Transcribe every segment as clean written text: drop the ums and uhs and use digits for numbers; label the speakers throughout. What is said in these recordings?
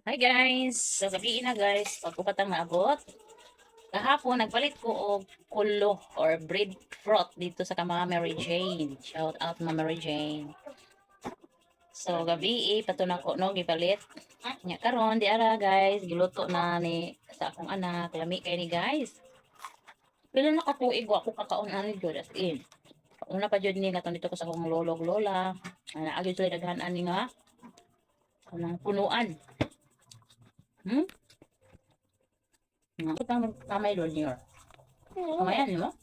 Speaker 1: Hi guys! So gabi na guys, pagkupat ang naabot. Kahapon nagpalit ko og kulo or bread fruit dito sa Mama Mary Jane. Shout out Mama Mary Jane. So gabi pato na ko no gipalit. Nya karon di ara guys, giluto na ni sa akong anak, lami kay ni guys. Pila na ka tuig wa ko kakaon ani jud as in. Una pa jud ni naton dito ko sa akong lolog lola. Ana agi sila daghan ani nga kanang punuan. Hmm? Ako tamay junior. Kamayan mo?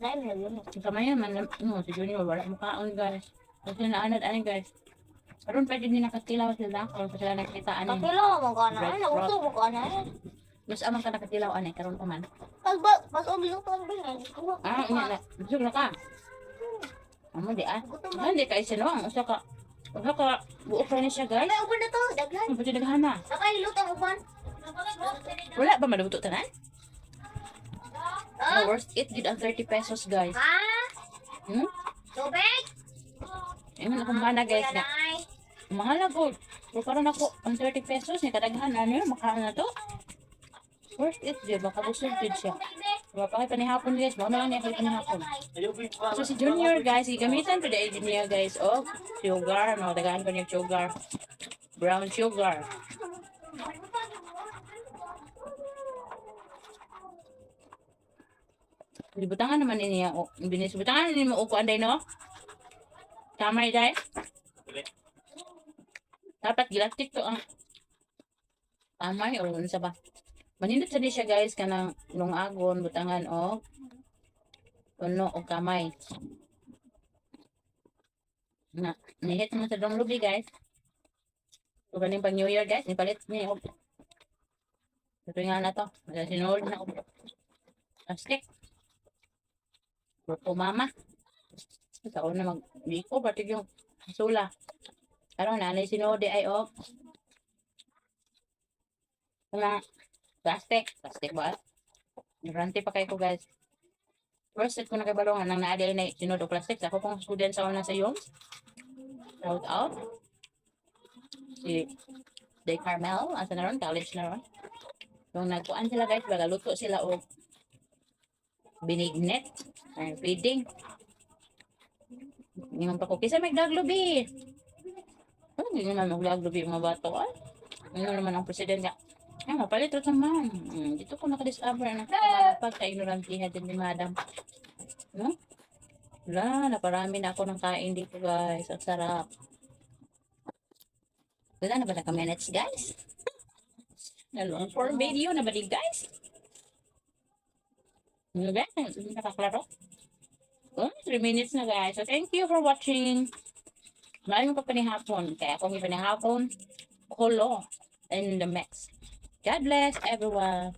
Speaker 1: Kamayan man no si junior wala mo kaon guys. Kasi naanad ani guys. Karon pa din nakatilaw sila karon pa sila nakita ani.
Speaker 2: Pakilaw mo ka na, ay nauso mo ka na.
Speaker 1: Mas amang ka nakatilaw ani karon pa man.
Speaker 2: Mas obligado ka ba?
Speaker 1: Ah, ina na. Busog na ka. Amo di ah. Hindi ka isino ang usa ka. Usa ka buok pa ni siya guys.
Speaker 2: May uban na to, daghan.
Speaker 1: Ang pati daghan na.
Speaker 2: Nakay lutang uban.
Speaker 1: Wala ba maluto tanan?
Speaker 2: Ah?
Speaker 1: Worst it gid ang 30 pesos guys.
Speaker 2: Ha?
Speaker 1: Hmm?
Speaker 2: Tubig?
Speaker 1: Ayun akong mana guys na.
Speaker 2: Nanay.
Speaker 1: Mahal na po. Pero karon ako, ang 30 pesos, ni kadaghan, ano yun, makahan na to. Worth it, di ba? Kabusog din siya. Diba, pakay panihapon guys, baka na lang niya panihapon. So si Junior guys, gamitan pa dahil niya guys, oh, sugar, no, dagahan ko niya sugar. Brown sugar. Dibutangan naman niya, oh, binis, butangan niya mo, uko anday, no? Tama dahil. Dapat gilastik to ang amay o ano sa ba. Manindot sa siya guys kanang lungagon butangan o puno o kamay. Na nihit mo sa dong lubi guys. So ganing pang New Year guys, nipalit niya og. Ito nga na to. Sinulod na og plastic. Buto mama. Sa una mag-biko pati yung sula. Karon nanay sinode ay og mga plastic ba? Nagranti pa kay ko guys. First set ko na kay balongan nang naaday na sinode og plastic. Ako pong student sa una sa yung shout out si Day Carmel asa na ron college na ron. Yung nagkuan sila guys baga luto sila og binignet ay feeding. Yung pa ko kisa magdaglubi. Hindi naman maglagrobi yung mga bato ay. Ano naman ang president niya. Ay, mapalit ito naman. Dito ko nakadiscover na pagka-ignorantiya din ni madam. No? Wala, naparami na ako ng kain dito guys. Ang sarap. Wala na ba na ka-minutes guys? Long form video na ba din guys? Ano ba? Nakaklaro? 3 minutes na guys. So thank you for watching. Maraming pa panihapon. Kaya kung may panihapon, kulo in the mix. God bless everyone.